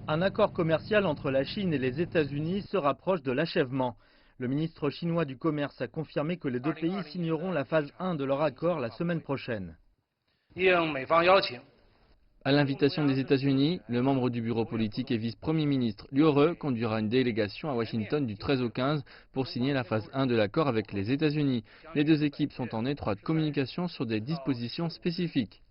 Un accord commercial entre la Chine et les États-Unis se rapproche de l'achèvement. Le ministre chinois du Commerce a confirmé que les deux pays signeront la phase 1 de leur accord la semaine prochaine. À l'invitation des États-Unis, le membre du bureau politique et vice-premier ministre Liu He conduira une délégation à Washington du 13 au 15 pour signer la phase 1 de l'accord avec les États-Unis. Les deux équipes sont en étroite communication sur des dispositions spécifiques.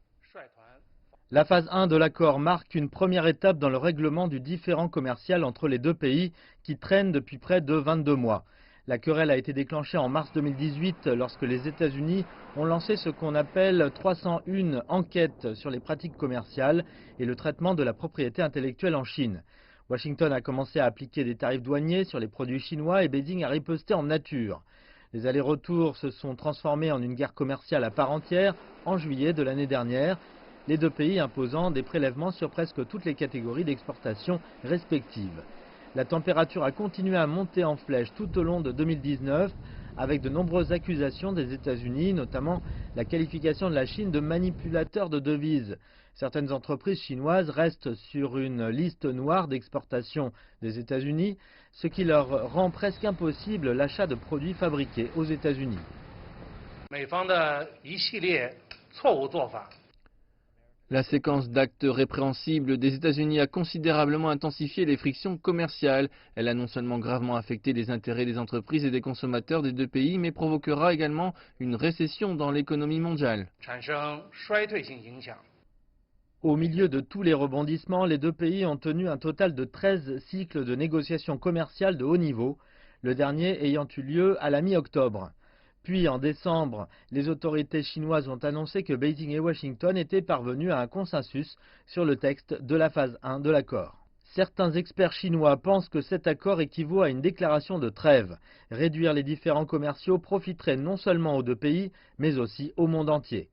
La phase 1 de l'accord marque une première étape dans le règlement du différend commercial entre les deux pays qui traîne depuis près de 22 mois. La querelle a été déclenchée en mars 2018 lorsque les États-Unis ont lancé ce qu'on appelle 301 enquêtes sur les pratiques commerciales et le traitement de la propriété intellectuelle en Chine. Washington a commencé à appliquer des tarifs douaniers sur les produits chinois et Beijing a riposté en nature. Les allers-retours se sont transformés en une guerre commerciale à part entière en juillet de l'année dernière, les deux pays imposant des prélèvements sur presque toutes les catégories d'exportation respectives. La température a continué à monter en flèche tout au long de 2019, avec de nombreuses accusations des États-Unis, notamment la qualification de la Chine de manipulateur de devises. Certaines entreprises chinoises restent sur une liste noire d'exportation des États-Unis, ce qui leur rend presque impossible l'achat de produits fabriqués aux États-Unis. La séquence d'actes répréhensibles des États-Unis a considérablement intensifié les frictions commerciales. Elle a non seulement gravement affecté les intérêts des entreprises et des consommateurs des deux pays, mais provoquera également une récession dans l'économie mondiale. Au milieu de tous les rebondissements, les deux pays ont tenu un total de 13 cycles de négociations commerciales de haut niveau, le dernier ayant eu lieu à la mi-octobre. Puis en décembre, les autorités chinoises ont annoncé que Beijing et Washington étaient parvenus à un consensus sur le texte de la phase 1 de l'accord. Certains experts chinois pensent que cet accord équivaut à une déclaration de trêve. Réduire les différends commerciaux profiterait non seulement aux deux pays, mais aussi au monde entier.